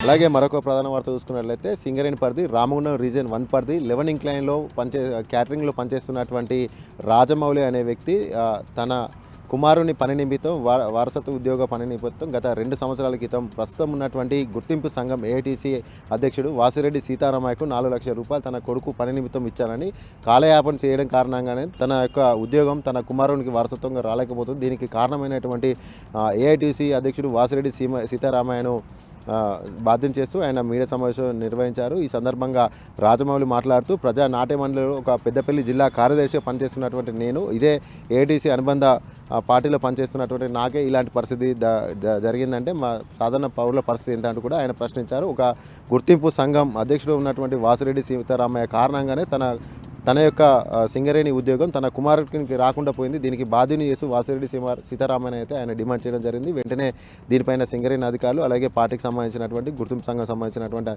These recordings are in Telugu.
అలాగే మరొక ప్రధాన వార్త చూసుకున్నట్లయితే సింగరేణి పరిధి రామగుండం రీజియన్ 1 పరిధి 11 ఇంక్లైన్లో క్యాటరింగ్లో పనిచేస్తున్నటువంటి రాజమౌళి అనే వ్యక్తి తన కుమారుని పని నిమిత్తం వారసత్వ ఉద్యోగ పని నిమిత్తం గత 2 సంవత్సరాల క్రితం ప్రస్తుతం ఉన్నటువంటి గుర్తింపు సంఘం ఏఐటీసీ అధ్యక్షుడు వాసిరెడ్డి సీతారామయ్యకు 4 లక్షల రూపాయలు తన కొడుకు పని నిమిత్తం ఇచ్చానని కాలయాపన చేయడం కారణంగానే తన యొక్క ఉద్యోగం తన కుమారునికి వారసత్వంగా రాలేకపోతుంది. దీనికి కారణమైనటువంటి ఏఐటీసీ అధ్యక్షుడు వాసిరెడ్డి సీతారామయ్యను బాధ్యం చేస్తూ ఆయన మీడియా సమావేశం నిర్వహించారు. ఈ సందర్భంగా రాజమౌళి మాట్లాడుతూ ప్రజా నాట్య మండలిలో ఒక పెద్దపల్లి జిల్లా కార్యదర్శిగా పనిచేస్తున్నటువంటి నేను ఇదే ఏఐటీసీ అనుబంధ పార్టీలో పనిచేస్తున్నటువంటి నాకే ఇలాంటి పరిస్థితి జరిగిందంటే మా సాధారణ పౌరుల పరిస్థితి ఏంటంటూ కూడా ఆయన ప్రశ్నించారు. ఒక గుర్తింపు సంఘం అధ్యక్షుడు ఉన్నటువంటి వాసిరెడ్డి సీతారామయ్య కారణంగానే తన యొక్క సింగరేణి ఉద్యోగం తన కుమారుడికి రాకుండా పోయింది. దీనికి బాధ్యుని చేస్తూ వాసిరెడ్డి సీతారామయ్య అయితే ఆయన డిమాండ్ చేయడం జరిగింది. వెంటనే దీనిపైన సింగరేణి అధికారులు అలాగే పార్టీకి సంబంధించినటువంటి గుర్తింపు సంఘం సంబంధించినటువంటి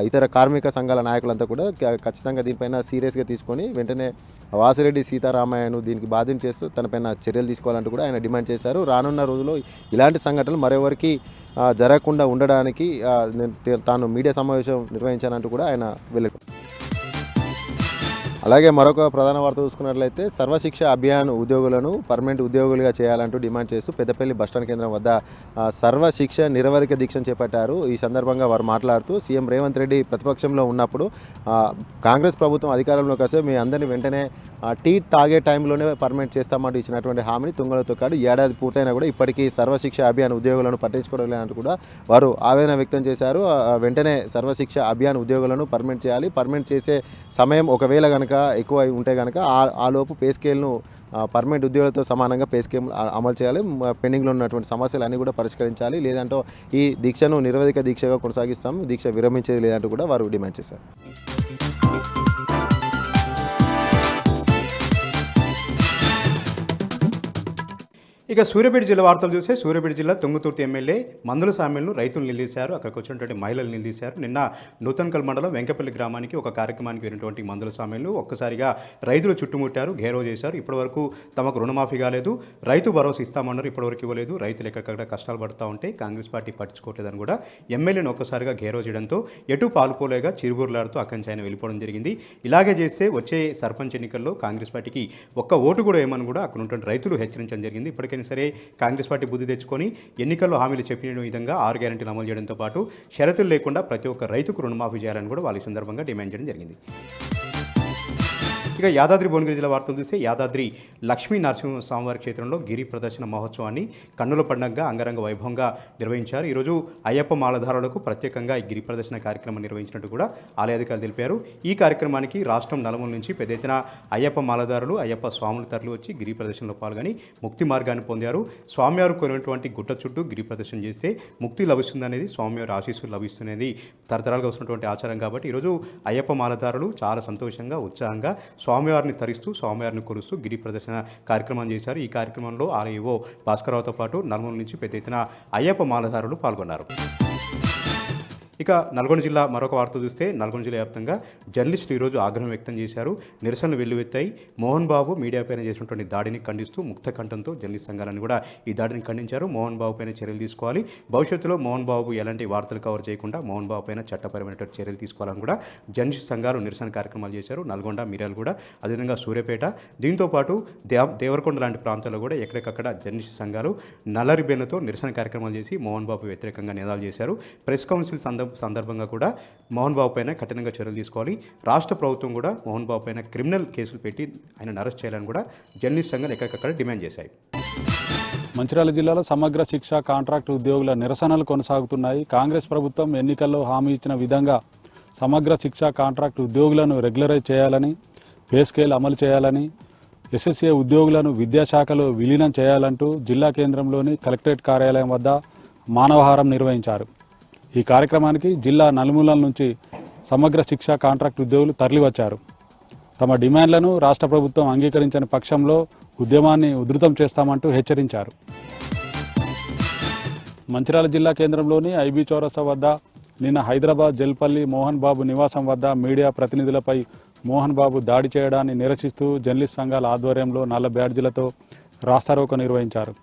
ఇతర కార్మిక సంఘాల నాయకులంతా కూడా ఖచ్చితంగా దీనిపైన సీరియస్గా తీసుకొని వెంటనే వాసిరెడ్డి సీతారామయ్యను దీనికి బాధ్యుని చేస్తూ తనపైన చర్యలు తీసుకోవాలంటూ కూడా ఆయన డిమాండ్ చేశారు. రానున్న రోజుల్లో ఇలాంటి సంఘటనలు మరెవరికి జరగకుండా ఉండడానికి తాను మీడియా సమావేశం నిర్వహించానంటూ కూడా ఆయన వెళ్ళారు. అలాగే మరొక ప్రధాన వార్త చూసుకున్నట్లయితే సర్వశిక్ష అభియాన్ ఉద్యోగులను పర్మనెంట్ ఉద్యోగులుగా చేయాలంటూ డిమాండ్ చేస్తూ పెద్దపల్లి బస్టాండ్ కేంద్రం వద్ద సర్వశిక్ష నిరవధిక దీక్షను చేపట్టారు. ఈ సందర్భంగా వారు మాట్లాడుతూ సీఎం రేవంత్ రెడ్డి ప్రతిపక్షంలో ఉన్నప్పుడు కాంగ్రెస్ ప్రభుత్వం అధికారంలోకి వస్తే మీ అందరినీ వెంటనే టీ తాగే టైంలోనే పర్మనెంట్ చేస్తామంటూ ఇచ్చినటువంటి హామీని తుంగలో తొక్కాడు. ఏడాది పూర్తయినా కూడా ఇప్పటికీ సర్వశిక్ష అభియాన్ ఉద్యోగులను పట్టించుకోవడం లేదంటూ కూడా వారు ఆవేదన వ్యక్తం చేశారు. వెంటనే సర్వశిక్ష అభియాన్ ఉద్యోగులను పర్మనెంట్ చేయాలి. పర్మనెంట్ చేసే సమయం ఒకవేళ కనుక ఎక్కువ ఉంటే కనుక ఆ లోపు పే స్కేల్ను పర్మనెంట్ ఉద్యోగులతో సమానంగా పే స్కేల్ అమలు చేయాలి. పెండింగ్లో ఉన్నటువంటి సమస్యలు అన్నీ కూడా పరిష్కరించాలి. లేదంటే ఈ దీక్షను నిరవధిక దీక్షగా కొనసాగిస్తాం, దీక్ష విరమించేది లేదంటూ కూడా వారు డిమాండ్ చేశారు. ఇక సూర్యాపేట జిల్లా వార్తలు చూస్తే సూర్యాపేట జిల్లా తుంగతుర్తి ఎమ్మెల్యే మందుల సామ్యాలను రైతులు నిలదీశారు. అక్కడికి వచ్చినటువంటి మహిళలు నిలదీశారు. నిన్న నూతన్కల్ మండలం వెంకపల్లి గ్రామానికి ఒక కార్యక్రమానికి వెళ్ళినటువంటి మందుల సామ్యాలను ఒక్కసారిగా రైతులు చుట్టుముట్టారు, ఘేరో చేశారు. ఇప్పటివరకు తమకు రుణమాఫీ కాలేదు, రైతు భరోసా ఇస్తామన్నారు, ఇప్పటివరకు ఇవ్వలేదు, రైతులు ఎక్కడెక్కడ కష్టాలు పడుతూ ఉంటే కాంగ్రెస్ పార్టీ పట్టించుకోవట్లేదని కూడా ఎమ్మెల్యేను ఒక్కసారిగా ఘేరో చేయడంతో ఎటు పాలుపోలేగా చిరుబుర్లాడుతూ అక్కడి నుంచి ఆయన వెళ్ళిపోవడం జరిగింది. ఇలాగే చేస్తే వచ్చే సర్పంచ్ ఎన్నికల్లో కాంగ్రెస్ పార్టీకి ఒక్క ఓటు కూడా ఏమని కూడా అక్కడ ఉన్నటువంటి రైతులు హెచ్చరించడం జరిగింది. ఇప్పటికే సరే కాంగ్రెస్ పార్టీ బుద్ధి తెచ్చుకొని ఎన్నికల్లో హామీలు చెప్పిన విధంగా 6 గ్యారెంటీలు అమలు చేయడంతో పాటు షరతులు లేకుండా ప్రతి ఒక్క రైతుకు రుణమాఫీ చేయాలని కూడా వాళ్ళు ఈ సందర్భంగా డిమాండ్ చేయడం జరిగింది. ఇక యాదాద్రి భువనగిరి జిల్లా వార్తలు చూస్తే యాదాద్రి లక్ష్మీ నరసింహ స్వామివారి క్షేత్రంలో గిరి ప్రదర్శన మహోత్సవాన్ని కన్నుల పండుగగా అంగరంగ వైభవంగా నిర్వహించారు. ఈరోజు అయ్యప్ప మాలధారులకు ప్రత్యేకంగా ఈ గిరి ప్రదర్శన కార్యక్రమం నిర్వహించినట్టు కూడా ఆలయ అధికారులు తెలిపారు. ఈ కార్యక్రమానికి రాష్ట్రం నలుమూల నుంచి పెద్ద ఎత్తున అయ్యప్ప మాలధారులు అయ్యప్ప స్వాములు తరలి వచ్చి గిరి ప్రదర్శనలో పాల్గొని ముక్తి మార్గాన్ని పొందారు. స్వామివారు కొనేటువంటి గుట్ట చుట్టూ గిరి ప్రదర్శన చేస్తే ముక్తి లభిస్తుందనేది స్వామివారి ఆశీస్సులు లభిస్తున్నది తరతరాలుగా వస్తున్నటువంటి ఆచారం కాబట్టి ఈరోజు అయ్యప్ప మాలధారులు చాలా సంతోషంగా ఉత్సాహంగా స్వామివారిని తరిస్తూ స్వామివారిని కొలుస్తూ గిరి ప్రదర్శన కార్యక్రమం చేశారు. ఈ కార్యక్రమంలో ఆలయో భాస్కరరావుతో పాటు నలుమూల నుంచి పెద్ద ఎత్తున అయ్యప్ప మాలధారులు పాల్గొన్నారు. ఇక నల్గొండ జిల్లా మరొక వార్త చూస్తే నల్గొండ జిల్లా వ్యాప్తంగా జర్నలిస్టులు ఈరోజు ఆగ్రహం వ్యక్తం చేశారు. నిరసనలు వెల్లువెత్తాయి. మోహన్ బాబు మీడియాపైన చేసినటువంటి దాడిని ఖండిస్తూ ముక్త కంఠంతో జర్నలిస్ట్ సంఘాలను కూడా ఈ దాడిని ఖండించారు. మోహన్ బాబు పైన చర్యలు తీసుకోవాలి, భవిష్యత్తులో మోహన్ బాబు ఎలాంటి వార్తలు కవర్ చేయకుండా మోహన్ బాబు పైన చట్టపరమైనటువంటి చర్యలు తీసుకోవాలని కూడా జర్నలిస్ట్ సంఘాలు నిరసన కార్యక్రమాలు చేశారు. నల్గొండ, మిర్యాలు కూడా అదేవిధంగా సూర్యాపేట, దీంతోపాటు దేవరకొండ లాంటి ప్రాంతాల్లో కూడా ఎక్కడికక్కడ జర్నలిస్ట్ సంఘాలు నల్లరిబేన్లతో నిరసన కార్యక్రమాలు చేసి మోహన్ బాబు వ్యతిరేకంగా నినాదాలు చేశారు. ప్రెస్ కౌన్సిల్ సందర్భంగా కూడా మోహన్ బాబు పైన కఠినంగా చర్యలు తీసుకోవాలి, రాష్ట్ర ప్రభుత్వం కూడా మోహన్ బాబు పైన క్రిమినల్ కేసులు పెట్టి ఆయన అరెస్ట్ చేయాలని కూడా జర్నలిస్ట్ సంఘాలు ఎక్కడికక్కడ డిమాండ్ చేశాయి. మంచిర్యాల జిల్లాలో సమగ్ర శిక్ష కాంట్రాక్టు ఉద్యోగుల నిరసనలు కొనసాగుతున్నాయి. కాంగ్రెస్ ప్రభుత్వం ఎన్నికల్లో హామీ ఇచ్చిన విధంగా సమగ్ర శిక్ష కాంట్రాక్టు ఉద్యోగులను రెగ్యులరైజ్ చేయాలని, పే స్కేల్ అమలు చేయాలని, ఎస్ఎస్ఏ ఉద్యోగులను విద్యాశాఖలో విలీనం చేయాలంటూ జిల్లా కేంద్రంలోని కలెక్టరేట్ కార్యాలయం వద్ద మానవహారం నిర్వహించారు. ఈ కార్యక్రమానికి జిల్లా నలుమూలల నుంచి సమగ్ర శిక్ష కాంట్రాక్ట్ ఉద్యోగులు తరలివచ్చారు. తమ డిమాండ్లను రాష్ట్ర ప్రభుత్వం అంగీకరించని పక్షంలో ఉద్యమాన్ని ఉధృతం చేస్తామంటూ హెచ్చరించారు. మంచిర్యాల జిల్లా కేంద్రంలోని ఐబీ చౌరస్తా వద్ద నిన్న హైదరాబాద్ జల్పల్లి మోహన్ బాబు నివాసం వద్ద మీడియా ప్రతినిధులపై మోహన్ బాబు దాడి చేయడాన్ని నిరసిస్తూ జర్నలిస్ట్ సంఘాల ఆధ్వర్యంలో నల్ల బ్యాడ్జీలతో రాస్తారోకో నిర్వహించారు.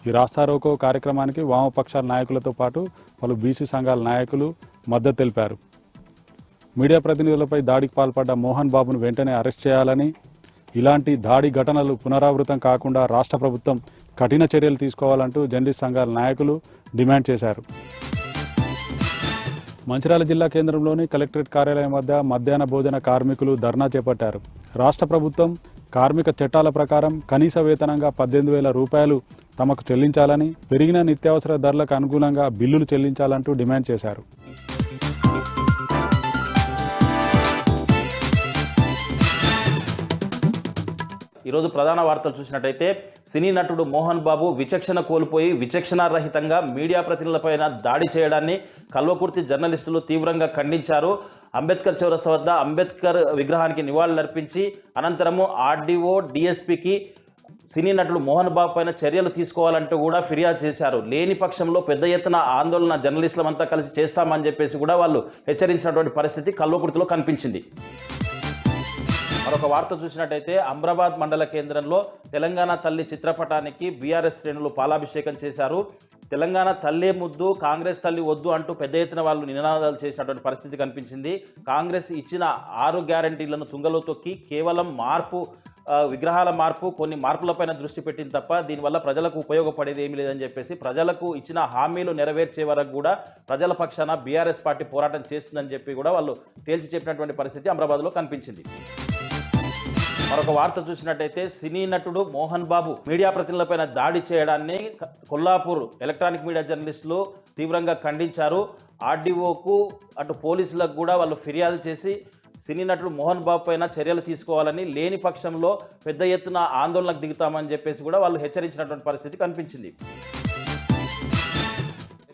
ఈ రాస్తారోకో కార్యక్రమానికి వామపక్షాల నాయకులతో పాటు పలు బీసీ సంఘాల నాయకులు మద్దతు తెలిపారు. మీడియా ప్రతినిధులపై దాడికి పాల్పడ్డ మోహన్ బాబును వెంటనే అరెస్ట్ చేయాలని, ఇలాంటి దాడి ఘటనలు పునరావృతం కాకుండా రాష్ట్ర ప్రభుత్వం కఠిన చర్యలు తీసుకోవాలంటూ జర్నలిస్ట్ సంఘాల నాయకులు డిమాండ్ చేశారు. మంచిర్యాల జిల్లా కేంద్రంలోని కలెక్టరేట్ కార్యాలయం వద్ద మధ్యాహ్న భోజన కార్మికులు ధర్నా చేపట్టారు. రాష్ట్ర ప్రభుత్వం కార్మిక చట్టాల ప్రకారం కనీస వేతనంగా 18,000 రూపాయలు తమకు చెల్లించాలని, పెరిగిన నిత్యావసర ధరలకు అనుగుణంగా బిల్లులు చెల్లించాలంటూ డిమాండ్ చేశారు. ఈరోజు ప్రధాన వార్తలు చూసినట్టయితే సినీ నటుడు మోహన్ బాబు విచక్షణ కోల్పోయి విచక్షణారహితంగా మీడియా ప్రతినిధులపైన దాడి చేయడాన్ని కల్వకుర్తి జర్నలిస్టులు తీవ్రంగా ఖండించారు. అంబేద్కర్ చౌరస్తా వద్ద అంబేద్కర్ విగ్రహానికి నివాళులర్పించి అనంతరము ఆర్డీఓ డిఎస్పీకి సినీ నటుడు మోహన్ బాబు పైన చర్యలు తీసుకోవాలంటూ కూడా ఫిర్యాదు చేశారు. లేని పక్షంలో పెద్ద ఎత్తున ఆందోళన జర్నలిస్టులమంతా కలిసి చేస్తామని చెప్పేసి కూడా వాళ్ళు హెచ్చరించినటువంటి పరిస్థితి కల్వకుర్తిలో కనిపించింది. మరొక వార్త చూసినట్టయితే అమ్రాబాద్ మండల కేంద్రంలో తెలంగాణ తల్లి చిత్రపటానికి బీఆర్ఎస్ శ్రేణులు పాలాభిషేకం చేశారు. తెలంగాణ తల్లే ముద్దు, కాంగ్రెస్ తల్లి వద్దు అంటూ పెద్ద ఎత్తున వాళ్ళు నినాదాలు చేసినటువంటి పరిస్థితి కనిపించింది. కాంగ్రెస్ ఇచ్చిన 6 గ్యారంటీలను తుంగలో తొక్కి కేవలం విగ్రహాల మార్పు, కొన్ని మార్పులపైన దృష్టి పెట్టింది తప్ప దీనివల్ల ప్రజలకు ఉపయోగపడేది ఏమీ లేదని చెప్పేసి, ప్రజలకు ఇచ్చిన హామీలు నెరవేర్చే వరకు కూడా ప్రజల పక్షాన బీఆర్ఎస్ పార్టీ పోరాటం చేస్తుందని చెప్పి కూడా వాళ్ళు తేల్చి చెప్పినటువంటి పరిస్థితి అమ్రాబాద్లో కనిపించింది. మరొక వార్త చూసినట్టయితే సినీ నటుడు మోహన్ బాబు మీడియా ప్రతినిధులపైన దాడి చేయడాన్ని కొల్లాపూర్ ఎలక్ట్రానిక్ మీడియా జర్నలిస్టులు తీవ్రంగా ఖండించారు. ఆర్డీఓకు అటు పోలీసులకు కూడా వాళ్ళు ఫిర్యాదు చేసి సినీ నటుడు మోహన్ బాబు పైన చర్యలు తీసుకోవాలని, లేని పక్షంలో పెద్ద ఎత్తున ఆందోళనకు దిగుతామని చెప్పేసి కూడా వాళ్ళు హెచ్చరించినటువంటి పరిస్థితి కనిపించింది.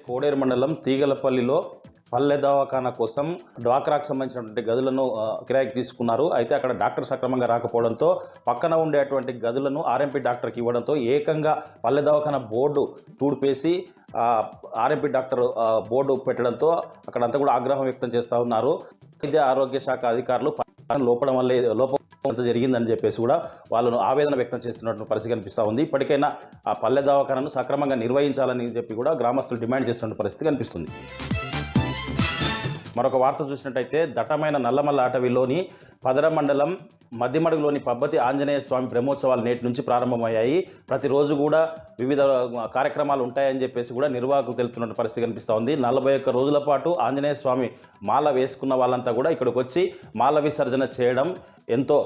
కోడేరు మండలం తీగలపల్లిలో పల్లె దవాఖానా కోసం డ్వాక్రాకు సంబంధించినటువంటి గదులను కిరాయికి తీసుకున్నారు. అయితే అక్కడ డాక్టర్ సక్రమంగా రాకపోవడంతో పక్కన ఉండేటువంటి గదులను ఆర్ఎంపీ డాక్టర్కి ఇవ్వడంతో ఏకంగా పల్లె దవాఖానా బోర్డు తూడిపేసి ఆర్ఎంపీ డాక్టర్ బోర్డు పెట్టడంతో అక్కడంతా కూడా ఆగ్రహం వ్యక్తం చేస్తూ ఉన్నారు. వైద్య ఆరోగ్య శాఖ అధికారులు లోపం జరిగిందని చెప్పేసి కూడా వాళ్ళను ఆవేదన వ్యక్తం చేస్తున్నటువంటి పరిస్థితి కనిపిస్తూ ఉంది. ఇప్పటికైనా ఆ పల్లె దవాఖానాను సక్రమంగా నిర్వహించాలని చెప్పి కూడా గ్రామస్తులు డిమాండ్ చేస్తున్న పరిస్థితి కనిపిస్తుంది. మరొక వార్త చూసినట్టయితే దట్టమైన నల్లమల్ల అటవీలోని పదర మండలం మధ్యమడుగులోని పబ్బతి ఆంజనేయ స్వామి బ్రహ్మోత్సవాలు నేటి నుంచి ప్రారంభమయ్యాయి. ప్రతిరోజు కూడా వివిధ కార్యక్రమాలు ఉంటాయని చెప్పేసి కూడా నిర్వాహకులు తెలుపుతున్న పరిస్థితి కనిపిస్తూ ఉంది. 41 రోజుల పాటు ఆంజనేయ స్వామి మాల వేసుకున్న వాళ్ళంతా కూడా ఇక్కడికి వచ్చి మాల విసర్జన చేయడం, ఎంతో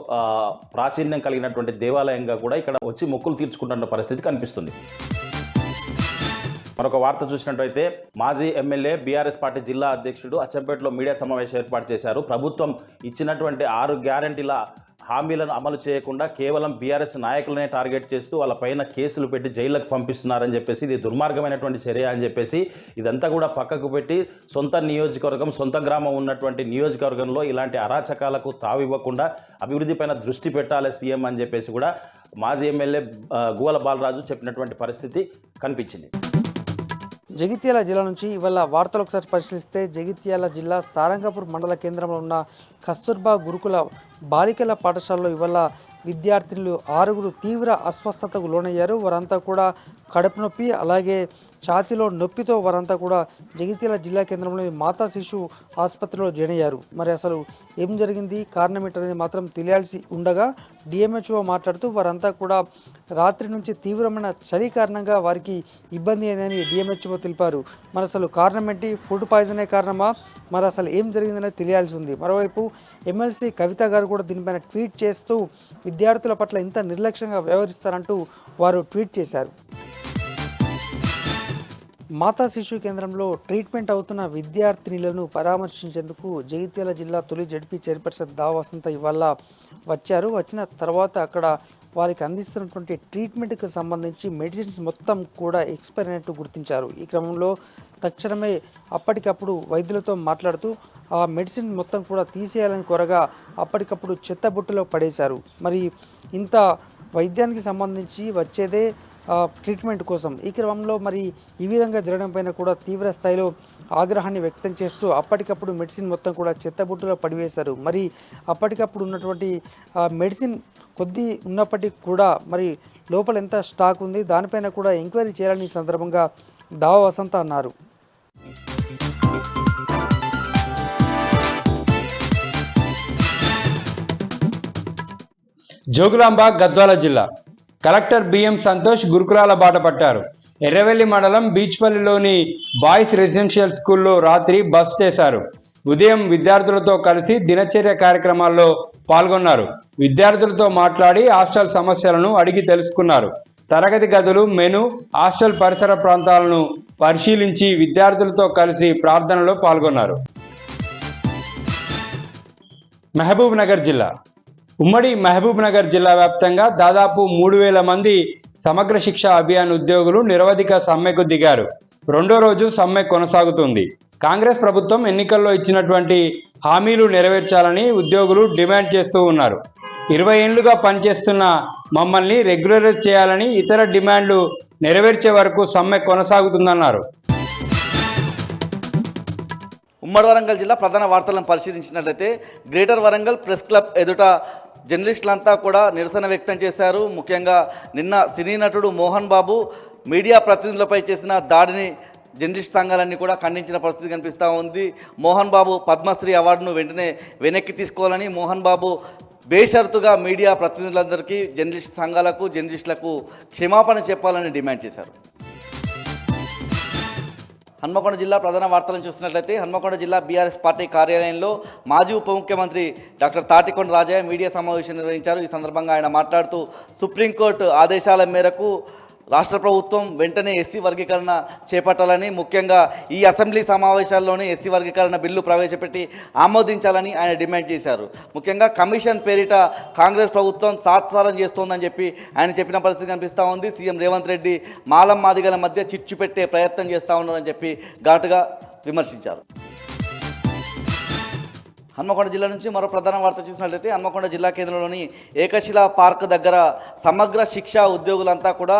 ప్రాచీన్యం కలిగినటువంటి దేవాలయంగా కూడా ఇక్కడ వచ్చి మొక్కులు తీర్చుకుంటున్న పరిస్థితి కనిపిస్తుంది. మరొక వార్త చూసినట్టయితే మాజీ ఎమ్మెల్యే బీఆర్ఎస్ పార్టీ జిల్లా అధ్యక్షుడు అచ్చంపేటలో మీడియా సమావేశం ఏర్పాటు చేశారు. ప్రభుత్వం ఇచ్చినటువంటి 6 గ్యారంటీల హామీలను అమలు చేయకుండా కేవలం బీఆర్ఎస్ నాయకులనే టార్గెట్ చేస్తూ వాళ్ళపైన కేసులు పెట్టి జైళ్లకు పంపిస్తున్నారని చెప్పేసి, ఇది దుర్మార్గమైనటువంటి చర్య అని చెప్పేసి ఇదంతా కూడా పక్కకు పెట్టి సొంత నియోజకవర్గం, సొంత గ్రామం ఉన్నటువంటి నియోజకవర్గంలో ఇలాంటి అరాచకాలకు తావివ్వకుండా అభివృద్ధిపైన దృష్టి పెట్టాలి సీఎం అని చెప్పేసి కూడా మాజీ ఎమ్మెల్యే గువ్వల బాలరాజు చెప్పినటువంటి పరిస్థితి కనిపించింది. జగిత్యాల జిల్లా నుంచి ఇవాళ వార్తలు ఒకసారి పరిశీలిస్తే, జగిత్యాల జిల్లా సారంగపూర్ మండల కేంద్రంలో ఉన్న కస్తూర్బా గురుకుల బాలికల పాఠశాలలో ఇవాళ విద్యార్థినులు 6 తీవ్ర అస్వస్థతకు లోనయ్యారు. వారంతా కూడా కడుపు నొప్పి, అలాగే ఛాతీలో నొప్పితో వారంతా కూడా జగిత్యాల జిల్లా కేంద్రంలోని మాతా శిశు ఆసుపత్రిలో జాయిన్ అయ్యారు. మరి అసలు ఏం జరిగింది, కారణం ఏంటనేది మాత్రం తెలియాల్సి ఉండగా డిఎంహెచ్ఓ మాట్లాడుతూ వారంతా కూడా రాత్రి నుంచి తీవ్రమైన చలి కారణంగా వారికి ఇబ్బంది అయిందని డిఎంహెచ్ఓ తెలిపారు. మరి అసలు కారణం ఏంటి, ఫుడ్ పాయిజనే కారణమా, మరి అసలు ఏం జరిగిందనేది తెలియాల్సి ఉంది. మరోవైపు ఎమ్మెల్సీ కవిత గారు కూడా దీనిపైన ట్వీట్ చేస్తూ విద్యార్థుల పట్ల ఇంత నిర్లక్ష్యంగా వ్యవహరిస్తారంటూ వారు ట్వీట్ చేశారు. మాతా శిశు కేంద్రంలో ట్రీట్మెంట్ అవుతున్న విద్యార్థినులను పరామర్శించేందుకు జగిత్యాల జిల్లా తొలి జడ్పీ చైర్పర్సన్ దా వసంత ఇవాళ వచ్చారు. వచ్చిన తర్వాత అక్కడ వారికి అందిస్తున్నటువంటి ట్రీట్మెంట్కి సంబంధించి మెడిసిన్స్ మొత్తం కూడా ఎక్స్పైర్ అయినట్టు గుర్తించారు. ఈ క్రమంలో తక్షణమే అప్పటికప్పుడు వైద్యులతో మాట్లాడుతూ ఆ మెడిసిన్ మొత్తం కూడా తీసేయాలని కోరగా అప్పటికప్పుడు చెత్తబుట్టలో పడేశారు. మరి ఇంత వైద్యానికి సంబంధించి వచ్చేదే ట్రీట్మెంట్ కోసం. ఈ క్రమంలో మరి ఈ విధంగా జరగడం పైన కూడా తీవ్ర స్థాయిలో ఆగ్రహాన్ని వ్యక్తం చేస్తూ అప్పటికప్పుడు మెడిసిన్ మొత్తం కూడా చెత్తబుట్టులో పడివేశారు. మరి అప్పటికప్పుడు ఉన్నటువంటి మెడిసిన్ కొద్ది ఉన్నప్పటికీ కూడా మరి లోపల ఎంత స్టాక్ ఉంది దానిపైన కూడా ఎంక్వైరీ చేయాలని ఈ సందర్భంగా దావా వసంత అన్నారు. జోగులాంబ గద్వాల జిల్లా కలెక్టర్ బిఎం సంతోష్ గురుకులాల బాట పట్టారు. ఎర్రవెల్లి మండలం బీచ్పల్లిలోని బాయ్స్ రెసిడెన్షియల్ స్కూల్లో రాత్రి బస్ చేశారు. ఉదయం విద్యార్థులతో కలిసి దినచర్య కార్యక్రమాల్లో పాల్గొన్నారు. విద్యార్థులతో మాట్లాడి హాస్టల్ సమస్యలను అడిగి తెలుసుకున్నారు. తరగతి గదులు, మెను, హాస్టల్ పరిసర ప్రాంతాలను పరిశీలించి విద్యార్థులతో కలిసి ప్రార్థనలో పాల్గొన్నారు. మహబూబ్ నగర్ జిల్లా ఉమ్మడి మహబూబ్ నగర్ జిల్లా వ్యాప్తంగా దాదాపు 3000 మంది సమగ్ర శిక్ష అభియాన్ ఉద్యోగులు నిరవధిక సమ్మెకు దిగారు. రెండో రోజు సమ్మె కొనసాగుతుంది. కాంగ్రెస్ ప్రభుత్వం ఎన్నికల్లో ఇచ్చినటువంటి హామీలు నెరవేర్చాలని ఉద్యోగులు డిమాండ్ చేస్తూ ఉన్నారు. 20 ఏళ్లుగా పనిచేస్తున్న మమ్మల్ని రెగ్యులరైజ్ చేయాలని, ఇతర డిమాండ్లు నెరవేర్చే వరకు సమ్మె కొనసాగుతుందన్నారు. ఉమ్మడి వరంగల్ జిల్లా ప్రధాన వార్తలను పరిశీలించినట్లయితే గ్రేటర్ వరంగల్ ప్రెస్ క్లబ్ ఎదుట జర్నలిస్టులంతా కూడా నిరసన వ్యక్తం చేశారు. ముఖ్యంగా నిన్న సినీ నటుడు మోహన్ బాబు మీడియా ప్రతినిధులపై చేసిన దాడిని జర్నలిస్ట్ సంఘాలన్నీ కూడా ఖండించిన పరిస్థితి కనిపిస్తూ ఉంది. మోహన్ బాబు పద్మశ్రీ అవార్డును వెంటనే వెనక్కి తీసుకోవాలని, మోహన్ బాబు బేషరతుగా మీడియా ప్రతినిధులందరికీ, జర్నలిస్ట్ సంఘాలకు, జర్నలిస్టులకు క్షమాపణ చెప్పాలని డిమాండ్ చేశారు. హన్మకొండ జిల్లా ప్రధాన వార్తలను చూసినట్లయితే హన్మకొండ జిల్లా బీఆర్ఎస్ పార్టీ కార్యాలయంలో మాజీ ఉప ముఖ్యమంత్రి డాక్టర్ తాటికొండ రాజయ్య మీడియా సమావేశం నిర్వహించారు. ఈ సందర్భంగా ఆయన మాట్లాడుతూ సుప్రీంకోర్టు ఆదేశాల మేరకు రాష్ట్ర ప్రభుత్వం వెంటనే ఎస్సీ వర్గీకరణ చేపట్టాలని, ముఖ్యంగా ఈ అసెంబ్లీ సమావేశాల్లోనే ఎస్సీ వర్గీకరణ బిల్లు ప్రవేశపెట్టి ఆమోదించాలని ఆయన డిమాండ్ చేశారు. ముఖ్యంగా కమిషన్ పేరిట కాంగ్రెస్ ప్రభుత్వం తాత్సారం చేస్తోందని చెప్పి ఆయన చెప్పిన పరిస్థితి కనిపిస్తూ ఉంది. సీఎం రేవంత్ రెడ్డి మాలం మాదిగల మధ్య చిచ్చు పెట్టే ప్రయత్నం చేస్తూ ఉన్నారని చెప్పి ఘాటుగా విమర్శించారు. హన్మకొండ జిల్లా నుంచి మరో ప్రధాన వార్త చూసినట్లయితే హన్మకొండ జిల్లా కేంద్రంలోని ఏకశిలా పార్క్ దగ్గర సమగ్ర శిక్ష ఉద్యోగులంతా కూడా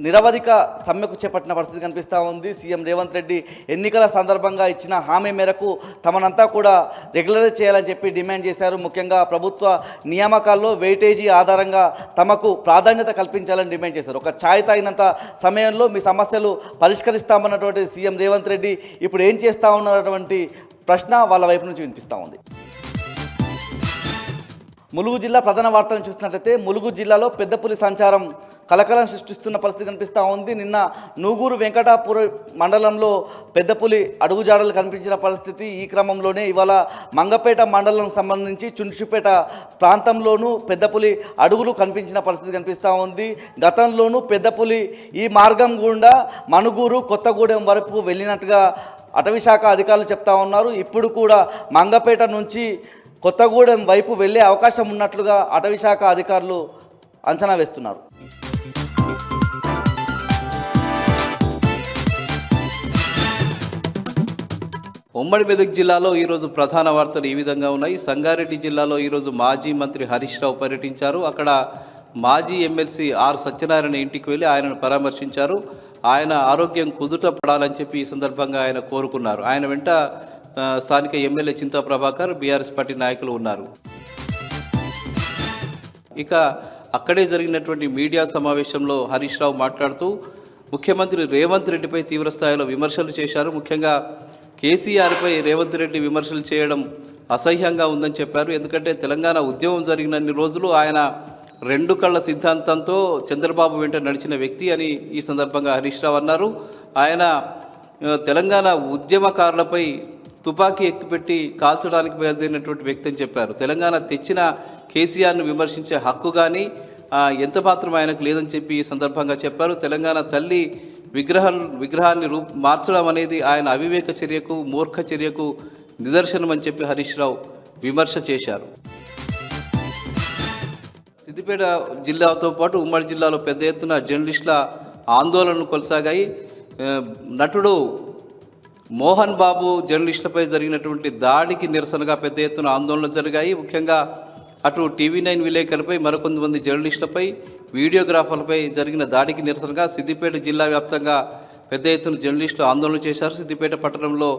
నిరవధిక సమ్మెకు చేపట్టిన పరిస్థితి కనిపిస్తూ ఉంది. సీఎం రేవంత్ రెడ్డి ఎన్నికల సందర్భంగా ఇచ్చిన హామీ మేరకు తమనంతా కూడా రెగ్యులరైజ్ చేయాలని చెప్పి డిమాండ్ చేశారు. ముఖ్యంగా ప్రభుత్వ నియామకాల్లో వెయిటేజీ ఆధారంగా తమకు ప్రాధాన్యత కల్పించాలని డిమాండ్ చేశారు. ఒక ఛాయ్ తాగినంత సమయంలో మీ సమస్యలు పరిష్కరిస్తామన్నటువంటి సీఎం రేవంత్ రెడ్డి ఇప్పుడు ఏం చేస్తూ ఉన్నటువంటి ప్రశ్న వాళ్ళ వైపు నుంచి వినిపిస్తూ ఉంది. ములుగు జిల్లా ప్రధాన వార్తలను చూసినట్లయితే ములుగు జిల్లాలో పెద్దపులి సంచారం కలకలం సృష్టిస్తున్న పరిస్థితి కనిపిస్తూ ఉంది. నిన్న నూగూరు వెంకటాపుర మండలంలో పెద్దపులి అడుగుజాడలు కనిపించిన పరిస్థితి. ఈ క్రమంలోనే ఇవాళ మంగపేట మండలం సంబంధించి చుంచుపేట ప్రాంతంలోనూ పెద్దపులి అడుగులు కనిపించిన పరిస్థితి కనిపిస్తూ ఉంది. గతంలోనూ పెద్దపులి ఈ మార్గం గుండా మనుగూరు, కొత్తగూడెం వరకు వెళ్ళినట్టుగా అటవీశాఖ అధికారులు చెప్తా ఉన్నారు. ఇప్పుడు కూడా మంగపేట నుంచి కొత్తగూడెం వైపు వెళ్ళే అవకాశం ఉన్నట్లుగా అటవీశాఖ అధికారులు అంచనా వేస్తున్నారు. ఉమ్మడి మెదక్ జిల్లాలో ఈరోజు ప్రధాన వార్తలు ఈ విధంగా ఉన్నాయి. సంగారెడ్డి జిల్లాలో ఈరోజు మాజీ మంత్రి హరీష్ రావు పర్యటించారు. అక్కడ మాజీ ఎమ్మెల్సీ ఆర్ సత్యనారాయణ ఇంటికి వెళ్ళి ఆయనను పరామర్శించారు. ఆయన ఆరోగ్యం కుదుట పడాలని చెప్పి ఈ సందర్భంగా ఆయన కోరుకున్నారు. ఆయన వెంట స్థానిక MLA Chinta Prabhakar, BRS party నాయకులు ఉన్నారు. ఇక అక్కడే జరిగినటువంటి మీడియా సమావేశంలో హరీష్ రావు మాట్లాడుతూ ముఖ్యమంత్రి రేవంత్ రెడ్డిపై తీవ్రస్థాయిలో విమర్శలు చేశారు. ముఖ్యంగా కేసీఆర్పై రేవంత్ రెడ్డి విమర్శలు చేయడం అసహ్యంగా ఉందని చెప్పారు. ఎందుకంటే తెలంగాణ ఉద్యమం జరిగినన్ని రోజులు ఆయన రెండు కళ్ళ సిద్ధాంతంతో చంద్రబాబు వెంట నడిచిన వ్యక్తి అని ఈ సందర్భంగా హరీష్ రావు అన్నారు. ఆయన తెలంగాణ ఉద్యమకారులపై తుపాకీ ఎక్కుపెట్టి కాల్చడానికి బయలుదేరినటువంటి వ్యక్తి అని చెప్పారు. తెలంగాణ తెచ్చిన కేసీఆర్ను విమర్శించే హక్కు కానీ ఎంత మాత్రం ఆయనకు లేదని చెప్పి ఈ సందర్భంగా చెప్పారు. తెలంగాణ తల్లి విగ్రహాన్ని మార్చడం అనేది ఆయన అవివేక చర్యకు, మూర్ఖ చర్యకు నిదర్శనం అని చెప్పి హరీష్ రావు విమర్శ చేశారు. సిద్దిపేట జిల్లాతో పాటు ఉమ్మడి జిల్లాలో పెద్ద ఎత్తున జర్నలిస్టుల ఆందోళనలు కొనసాగాయి. నటుడు మోహన్ బాబు జర్నలిస్టులపై జరిగినటువంటి దాడికి నిరసనగా పెద్ద ఎత్తున ఆందోళనలు జరిగాయి. ముఖ్యంగా అటు టీవీ9 విలేకరులపై మరికొంతమంది జర్నలిస్టులపై వీడియోగ్రాఫర్లపై జరిగిన దాడికి నిరసనగా సిద్దిపేట జిల్లా వ్యాప్తంగా పెద్ద ఎత్తున జర్నలిస్టులు ఆందోళన చేశారు. సిద్దిపేట పట్టణంలో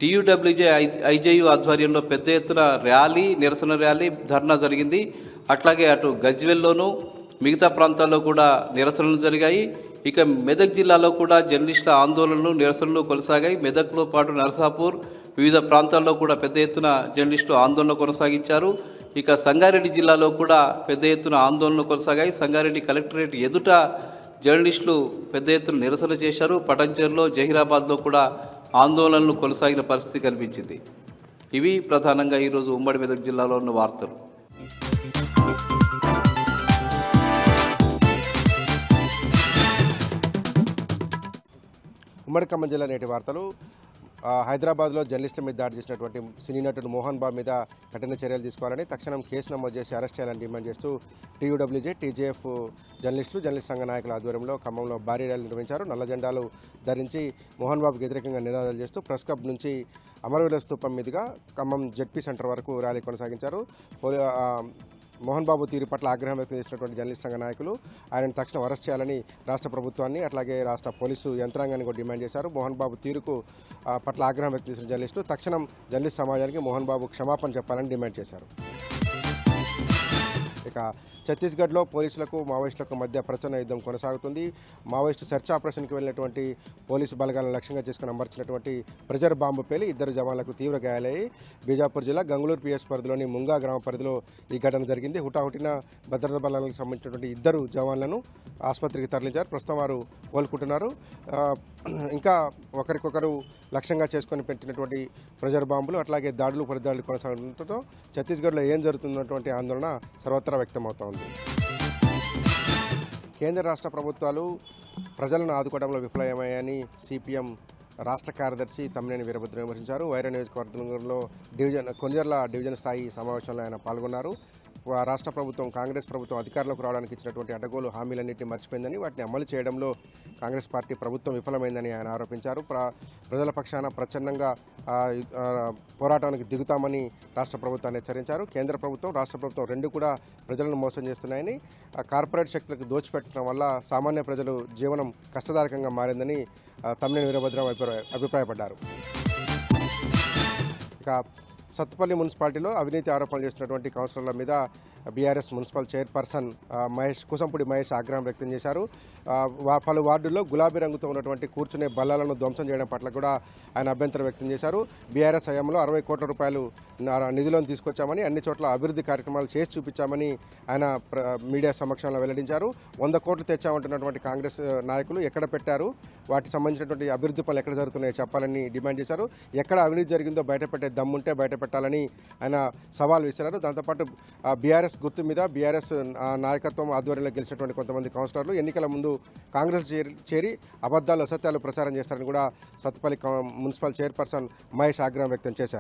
టీయూడబ్ల్యూజే ఐజేయు ఆధ్వర్యంలో పెద్ద ఎత్తున నిరసన ర్యాలీ, ధర్నా జరిగింది. అట్లాగే అటు గజ్వెల్లోనూ మిగతా ప్రాంతాల్లో కూడా నిరసనలు జరిగాయి. ఇక మెదక్ జిల్లాలో కూడా జర్నలిస్టుల ఆందోళనలు, నిరసనలు కొనసాగాయి. మెదక్లో పాటు నరసాపూర్ వివిధ ప్రాంతాల్లో కూడా పెద్ద ఎత్తున జర్నలిస్టులు ఆందోళన కొనసాగించారు. ఇక సంగారెడ్డి జిల్లాలో కూడా పెద్ద ఎత్తున ఆందోళనలు కొనసాగాయి. సంగారెడ్డి కలెక్టరేట్ ఎదుట జర్నలిస్టులు పెద్ద ఎత్తున నిరసన చేశారు. పటంచెరులో, జహీరాబాద్లో కూడా ఆందోళనలు కొనసాగిన పరిస్థితి కనిపించింది. ఇవి ప్రధానంగా ఈరోజు ఉమ్మడి మెదక్ జిల్లాలో ఉన్న వార్తలు. ఉమ్మడి ఖమ్మం జిల్లా నేటి వార్తలు. హైదరాబాద్లో జర్నలిస్టుల మీద దాడి చేసినటువంటి సినీ నటుడు మోహన్ బాబు మీద కఠిన చర్యలు తీసుకోవాలని, తక్షణం కేసు నమోదు చేసి అరెస్ట్ చేయాలని డిమాండ్ చేస్తూ టీయూడబ్ల్యూజే, టీజేఎఫ్ జర్నలిస్ట్ సంఘ నాయకుల ఆధ్వర్యంలో ఖమ్మంలో భారీ ర్యాలీ నిర్వహించారు. నల్ల జెండాలు ధరించి మోహన్ బాబుకి వ్యతిరేకంగా నినాదాలు చేస్తూ ప్రెస్ క్లబ్ నుంచి అమరవీరుల స్తూపం మీదుగా ఖమ్మం జెడ్పీ సెంటర్ వరకు ర్యాలీ కొనసాగించారు. మోహన్ బాబు తీరు పట్ల ఆగ్రహం వ్యక్తం చేసినటువంటి జర్నలిస్ట్ సంఘ నాయకులు ఆయనను తక్షణం అరెస్ట్ చేయాలని రాష్ట్ర ప్రభుత్వాన్ని, అట్లాగే రాష్ట్ర పోలీసు యంత్రాంగాన్ని కూడా డిమాండ్ చేశారు. మోహన్ బాబు తీరుకు పట్ల ఆగ్రహం వ్యక్తం చేసిన జర్నలిస్టులు తక్షణం జర్నలిస్ట్ సమాజానికి మోహన్ బాబు క్షమాపణ చెప్పాలని డిమాండ్ చేశారు. ఇక ఛత్తీస్గఢ్లో పోలీసులకు మావోయిస్టులకు మధ్య ప్రచన్న యుద్ధం కొనసాగుతుంది. మావోయిస్టు సెర్చ్ ఆపరేషన్కి వెళ్ళినటువంటి పోలీసు బలగాలను లక్ష్యంగా చేసుకుని అమర్చినటువంటి ప్రెజర్ బాంబు పేలి 2 జవాన్లకు తీవ్ర గాయాలయ్యాయి. బీజాపూర్ జిల్లా గంగులూరు పిఎస్ పరిధిలోని ముంగా గ్రామ పరిధిలో ఈ ఘటన జరిగింది. హుటాహుటిన భద్రతా బలగాలకు సంబంధించినటువంటి 2 జవాన్లను ఆసుపత్రికి తరలించారు. ప్రస్తుతం వారు కోలుకుంటున్నారు. ఇంకా ఒకరికొకరు లక్ష్యంగా చేసుకొని పెట్టినటువంటి ప్రెజర్ బాంబులు, అట్లాగే దాడులు, ప్రతిదాడులు కొనసాగడంతో ఛత్తీస్గఢ్లో ఏం జరుగుతున్నటువంటి ఆందోళన సర్వత్రా వ్యక్తమవుతోంది. కేంద్ర రాష్ట్ర ప్రభుత్వాలు ప్రజలను ఆదుకోవడంలో విఫలమయ్యాయని సిపిఎం రాష్ట్ర కార్యదర్శి తమ్మినేని వీరభద్రం విమర్శించారు. వైరా నియోజకవర్గంలో కొన్జర్ల డివిజన్ స్థాయి సమావేశంలో ఆయన పాల్గొన్నారు. రాష్ట్ర ప్రభుత్వం, కాంగ్రెస్ ప్రభుత్వం అధికారంలోకి రావడానికి ఇచ్చినటువంటి అడ్డగోలు హామీలన్నింటినీ మర్చిపోయిందని, వాటిని అమలు చేయడంలో కాంగ్రెస్ పార్టీ ప్రభుత్వం విఫలమైందని ఆయన ఆరోపించారు. ప్రజల పక్షాన ప్రచండంగా పోరాటానికి దిగుతామని రాష్ట్ర ప్రభుత్వాన్ని హెచ్చరించారు. కేంద్ర ప్రభుత్వం, రాష్ట్ర ప్రభుత్వం రెండు కూడా ప్రజలను మోసం చేస్తున్నాయని, కార్పొరేట్ శక్తులకు దోచిపెట్టడం వల్ల సామాన్య ప్రజలు జీవనం కష్టదాయకంగా మారిందని తమ్మినేని వీరభద్రం అభిప్రాయపడ్డారు. ఇక సత్తుపల్లి మున్సిపాలిటీలో అవినీతి ఆరోపణలు చేస్తున్నటువంటి కౌన్సిలర్ల మీద బీఆర్ఎస్ మున్సిపల్ చైర్పర్సన్ కుసంపుడి మహేష్ ఆగ్రహం వ్యక్తం చేశారు. పలు వార్డుల్లో గులాబీ రంగుతో ఉన్నటువంటి కూర్చునే బల్లాలను ధ్వంసం చేయడం పట్ల కూడా ఆయన అభ్యంతరం వ్యక్తం చేశారు. బీఆర్ఎస్ హయాంలో 60 కోట్ల రూపాయలు నిధులను తీసుకొచ్చామని, అన్ని చోట్ల అభివృద్ధి కార్యక్రమాలు చేసి చూపించామని ఆయన మీడియా సమక్షంలో వెల్లడించారు. 100 కోట్లు తెచ్చామంటున్నటువంటి కాంగ్రెస్ నాయకులు ఎక్కడ పెట్టారు, వాటికి సంబంధించినటువంటి అభివృద్ధి పనులు ఎక్కడ జరుగుతున్నాయో చెప్పాలని డిమాండ్ చేశారు. ఎక్కడ అవినీతి జరిగిందో బయటపెట్టే దమ్ముంటే బయటపెట్టాలని ఆయన సవాల్ విసిరారు. దాంతోపాటు బీఆర్ఎస్ గుర్తు మీద బీఆర్ఎస్ నాయకత్వం ఆధ్వర్యంలో గెలిచినటువంటి కొంతమంది కౌన్సిలర్లు ఎన్నికల ముందు కాంగ్రెస్ చేరి అబద్ధాలు, అసత్యాలు ప్రచారం చేస్తారని కూడా సత్తుపల్లి మున్సిపల్ చైర్పర్సన్ మహేష్ ఆగ్రహం వ్యక్తం చేశారు.